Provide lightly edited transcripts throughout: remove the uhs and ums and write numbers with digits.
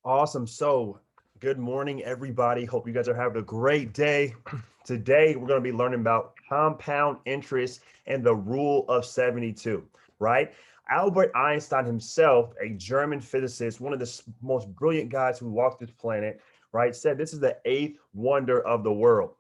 Awesome. So, good morning, everybody. Hope you guys are having a great day. Today, we're going to be learning about compound interest and the rule of 72, right? Albert Einstein himself, a German physicist, one of the most brilliant guys who walked this planet, right, said this is the eighth wonder of the world.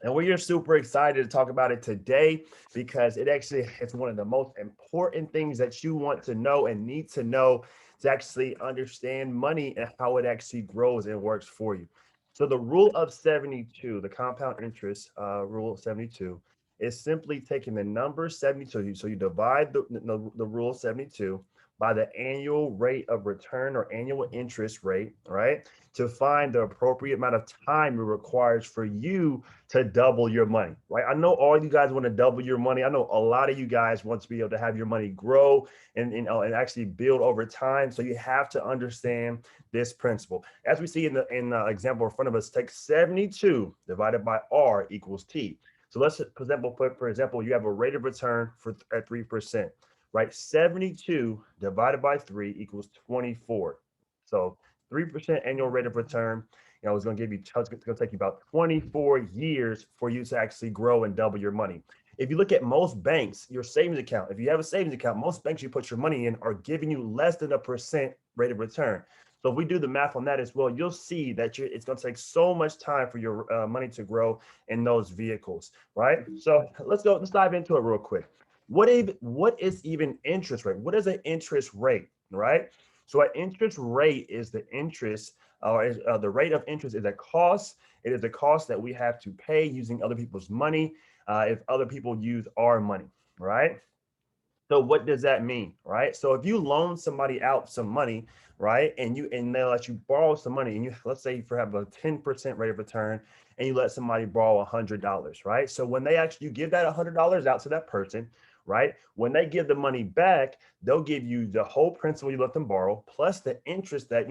And we are super excited to talk about it today because it actually is one of the most important things that you want to know and need to know to actually understand money and how it actually grows and works for you. So the rule of 72, the compound interest rule of 72, is simply taking the number 72. So you divide the rule of 72 by the annual rate of return or annual interest rate, right? To find the appropriate amount of time it requires for you to double your money, right? I know all you guys want to double your money. I know a lot of you guys want to be able to have your money grow and actually build over time. So you have to understand this principle. As we see in the example in front of us, take 72 divided by R equals T. So let's, for example, you have a rate of return for at 3%, right? 72 divided by 3 equals 24. So 3% annual rate of return, it's going to give you, it's going to take you about 24 years for you to actually grow and double your money. If you look at most banks, your savings account, if you have a savings account, most banks you put your money in are giving you less than a percent rate of return. So if we do the math on that as well, you'll see that it's going to take so much time for your money to grow in those vehicles, right? So let's dive into it real quick. What is even interest rate? What is an interest rate, right? So an interest rate is the interest or the rate of interest is a cost. It is a cost that we have to pay using other people's money if other people use our money, right? So what does that mean, right? So if you loan somebody out some money, right, and they let you borrow some money, and you let's say you have a 10% rate of return, and you let somebody borrow $100, right? So when they actually you give that $100 out to that person, right? When they give the money back, they'll give you the whole principal you let them borrow plus the interest that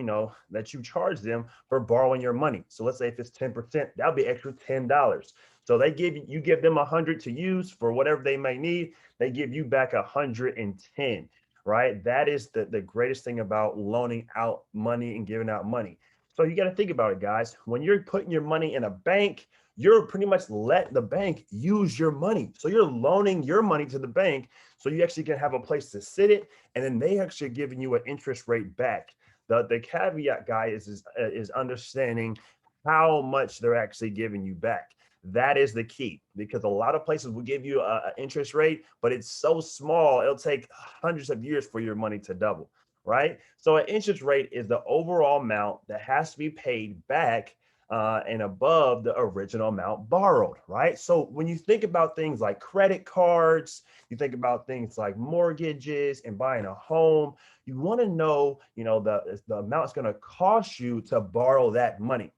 you charge them for borrowing your money. So let's say if it's 10%, that'll be extra $10. So you give them 100 to use for whatever they may need, they give you back 110, right? That is the greatest thing about loaning out money and giving out money. So you got to think about it, guys. When you're putting your money in a bank, you're pretty much let the bank use your money. So you're loaning your money to the bank so you actually can have a place to sit it, and then they actually giving you an interest rate back. The caveat, guy, is understanding how much they're actually giving you back. That is the key because a lot of places will give you an interest rate, but it's so small, it'll take hundreds of years for your money to double, right? So an interest rate is the overall amount that has to be paid back and above the original amount borrowed, right? So when you think about things like credit cards, you think about things like mortgages and buying a home, you want to know, the amount it's going to cost you to borrow that money.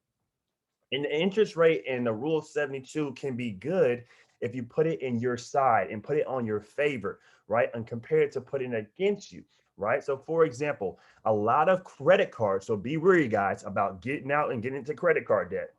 And the interest rate in the rule of 72 can be good if you put it in your side and put it on your favor, right? And compare it to putting it against you, right? So, for example, a lot of credit cards, so be wary, guys, about getting out and getting into credit card debt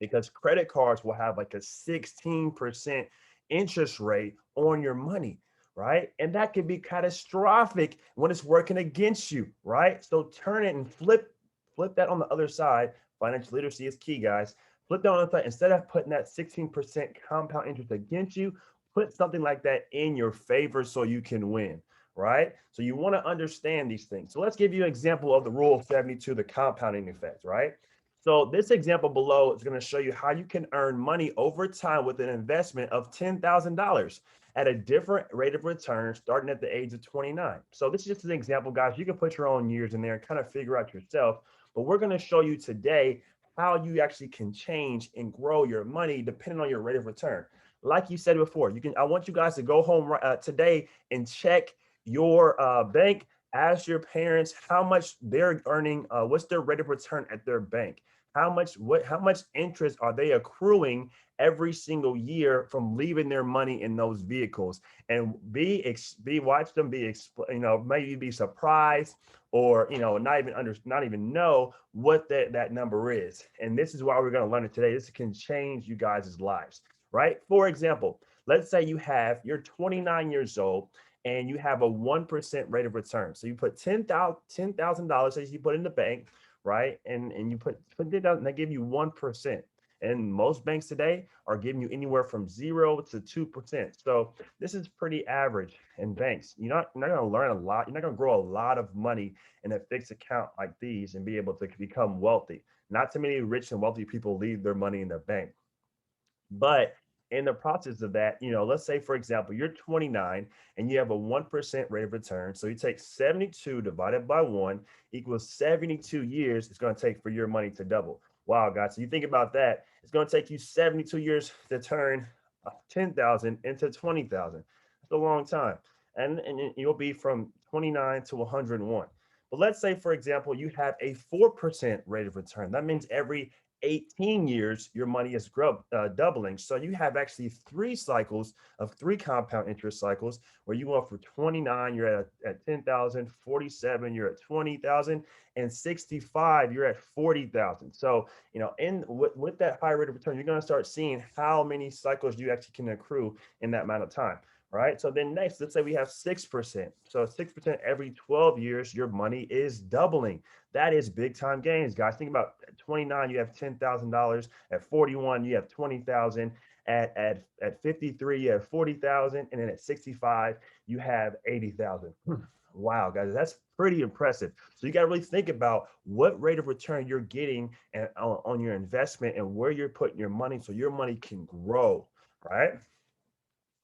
because credit cards will have like a 16% interest rate on your money, right? And that can be catastrophic when it's working against you, right? So turn it and flip that on the other side. Financial literacy is key, guys. Flip that on the side. Instead of putting that 16% compound interest against you, put something like that in your favor so you can win, right? So you want to understand these things. So let's give you an example of the rule of 72, the compounding effect, right? So this example below is going to show you how you can earn money over time with an investment of $10,000 at a different rate of return starting at the age of 29. So this is just an example, guys. You can put your own years in there and kind of figure out yourself. But we're going to show you today how you actually can change and grow your money depending on your rate of return. Like you said before, I want you guys to go home today and check your bank. Ask your parents how much they're earning, what's their rate of return at their bank. How much interest are they accruing every single year from leaving their money in those vehicles? And be watch them be maybe be surprised or not even know what that number is. And this is why we're going to learn it today. This can change you guys' lives, right? For example, let's say you're 29 years old and you have a 1% rate of return. So you put $10,000 as you put in the bank, right? And you put it out and they give you 1%. And most banks today are giving you anywhere from 0 to 2%. So this is pretty average in banks. You're not going to learn a lot. You're not going to grow a lot of money in a fixed account like these and be able to become wealthy. Not too many rich and wealthy people leave their money in their bank. But in the process of that, let's say, for example, you're 29 and you have a 1% rate of return. So you take 72 divided by 1 equals 72 years it's going to take for your money to double. Wow, guys. So you think about that. It's going to take you 72 years to turn 10,000 into 20,000. That's a long time. And you'll be from 29 to 101. But let's say, for example, you have a 4% rate of return. That means every 18 years, your money is doubling. So you have actually 3 cycles of 3 compound interest cycles where you go for 29, you're at 10,000, 47, you're at 20,000, and 65, you're at 40,000. So, with that high rate of return, you're going to start seeing how many cycles you actually can accrue in that amount of time. Right. So then next, let's say we have 6%. So 6% every 12 years, your money is doubling. That is big time gains, guys. Think about at 29, you have $10,000. At 41, you have 20,000. At 53, you have 40,000. And then at 65, you have 80,000. Wow, guys, that's pretty impressive. So you got to really think about what rate of return you're getting on your investment and where you're putting your money so your money can grow, right?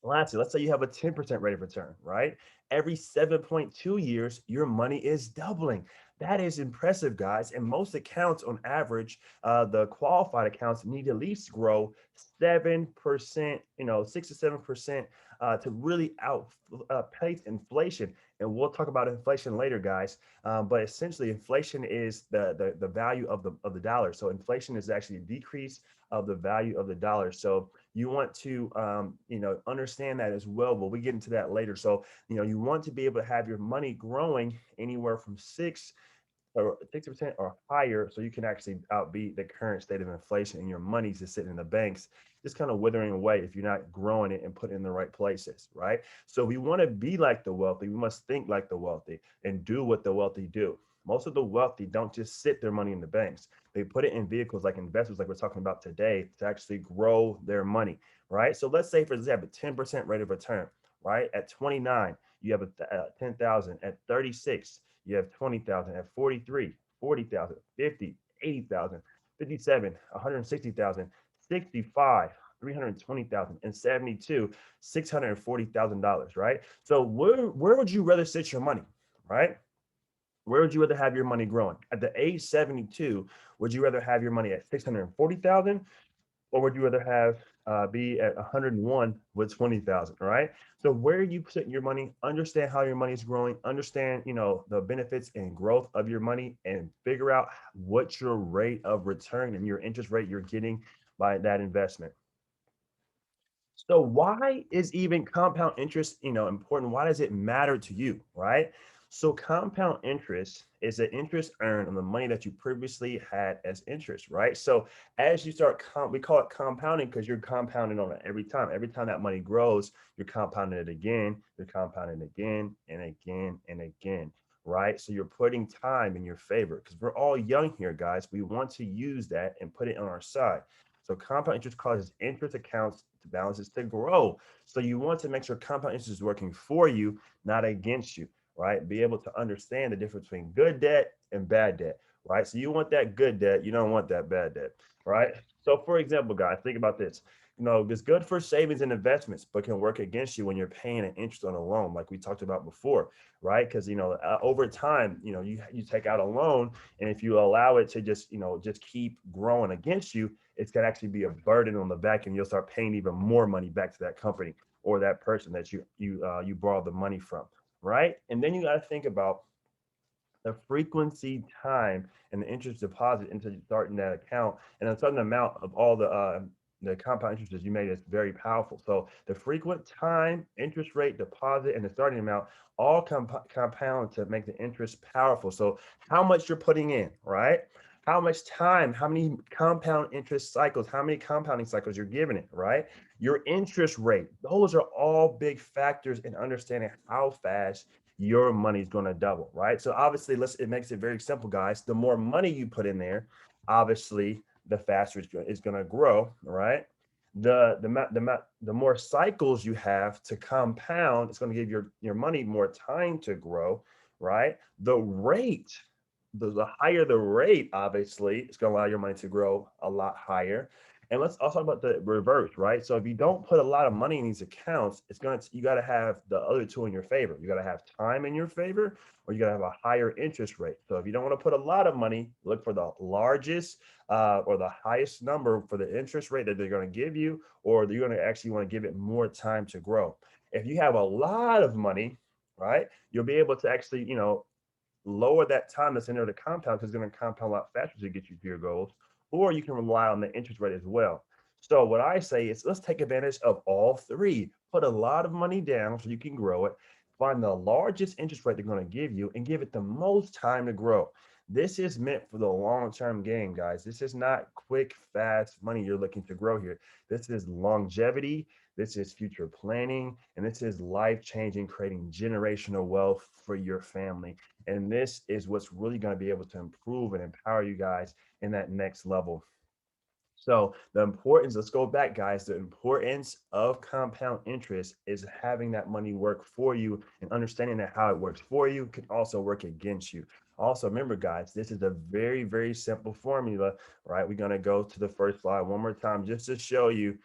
Lastly, let's say you have a 10% rate of return, right? Every 7.2 years, your money is doubling. That is impressive, guys. And most accounts, on average, the qualified accounts need to at least grow 7%, 6 to 7% to really outpace inflation. And we'll talk about inflation later, guys. But essentially, inflation is the value of the dollar. So inflation is actually a decrease of the value of the dollar. So you want to understand that as well, but we get into that later. So you want to be able to have your money growing anywhere from 6% or higher, so you can actually outbeat the current state of inflation, and your money's just sitting in the banks just kind of withering away if you're not growing it and putting it in the right places, right? So we want to be like the wealthy. We must think like the wealthy and do what the wealthy do. Most of the wealthy don't just sit their money in the banks. They put it in vehicles like investors, like we're talking about today, to actually grow their money, right? So let's say, for example, 10% rate of return, right? At 29, you have a 10,000. At 36, you have 20,000. At 43, 40,000. 50, 80,000. 57, 160,000. 65, 320,000. And 72, $640,000, right? So where would you rather sit your money, right? Where would you rather have your money growing? At the age 72, would you rather have your money at 640,000, or would you rather have be at 101 with 20,000, right? So where you put your money, understand how your money is growing, understand, the benefits and growth of your money, and figure out what your rate of return and your interest rate you're getting by that investment. So why is even compound interest, important? Why does it matter to you, right? So compound interest is the interest earned on the money that you previously had as interest, right? So as you start, we call it compounding because you're compounding on it every time. Every time that money grows, you're compounding it again, you're compounding again and again and again, right? So you're putting time in your favor because we're all young here, guys. We want to use that and put it on our side. So compound interest causes interest accounts to balances to grow. So you want to make sure compound interest is working for you, not against you, right? Be able to understand the difference between good debt and bad debt, right? So you want that good debt, you don't want that bad debt, right? So for example, guys, think about this. It's good for savings and investments, but can work against you when you're paying an interest on a loan, like we talked about before, right? Because over time, you take out a loan, and if you allow it to just keep growing against you, it's going to actually be a burden on the back, and you'll start paying even more money back to that company or that person that you borrowed the money from, right? And then you got to think about the frequency, time, and the interest deposit into starting that account, and a certain amount of all the compound interest that you made is very powerful. So the frequent, time, interest rate, deposit, and the starting amount all compound to make the interest powerful. So how much you're putting in, right? how much time, how many compound interest cycles, how many compounding cycles you're giving it, right? Your interest rate, those are all big factors in understanding how fast your money is going to double, right? So obviously, it makes it very simple, guys. The more money you put in there, obviously, the faster it's going to grow, right? The more cycles you have to compound, it's going to give your money more time to grow, right? The rate, the higher the rate, obviously, it's going to allow your money to grow a lot higher. And let's also talk about the reverse, right? So if you don't put a lot of money in these accounts, you got to have the other two in your favor. You got to have time in your favor, or you got to have a higher interest rate. So if you don't want to put a lot of money, look for the largest or the highest number for the interest rate that they're going to give you, or you're going to actually want to give it more time to grow. If you have a lot of money, right, you'll be able to actually, lower that time that's in there to compound, because it's going to compound a lot faster to get you to your goals, or you can rely on the interest rate as well. So what I say is, let's take advantage of all three. Put a lot of money down so you can grow it. Find the largest interest rate they're going to give you and give it the most time to grow. This is meant for the long-term game, guys. This is not quick, fast money you're looking to grow here. This is longevity. This is future planning, and this is life-changing, creating generational wealth for your family. And this is what's really going to be able to improve and empower you guys in that next level. So the importance, let's go back, guys. The importance of compound interest is having that money work for you, and understanding that how it works for you can also work against you. Also, remember, guys, this is a very, very simple formula, right? We're going to go to the first slide one more time just to show you.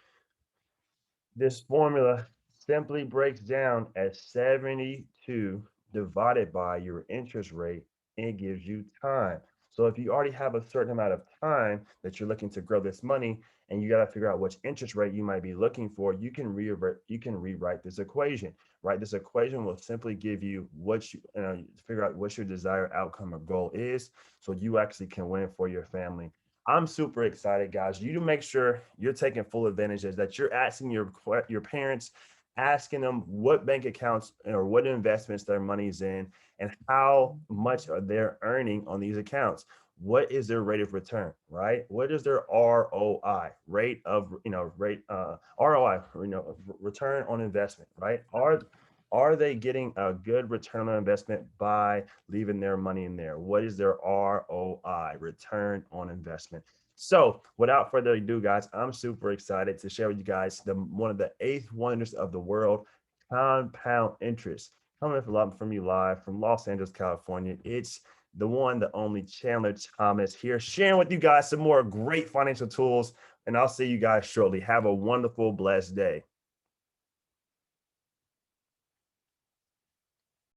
This formula simply breaks down as 72 divided by your interest rate, and it gives you time. So if you already have a certain amount of time that you're looking to grow this money, and you got to figure out which interest rate you might be looking for, you can rewrite this equation, right? This equation will simply give you figure out what your desired outcome or goal is, so you actually can win for your family. I'm super excited, guys. You to make sure you're taking full advantage of that. You're asking your parents, asking them what bank accounts or what investments their money's in, and how much are they earning on these accounts. What is their rate of return, right? What is their ROI, ROI, return on investment, right? Are they getting a good return on investment by leaving their money in there? What is their ROI, return on investment? So without further ado, guys, I'm super excited to share with you guys one of the 8th wonders of the world, compound interest. Coming from you live from Los Angeles, California. It's the one, the only Chandler Thomas here, sharing with you guys some more great financial tools. And I'll see you guys shortly. Have a wonderful, blessed day.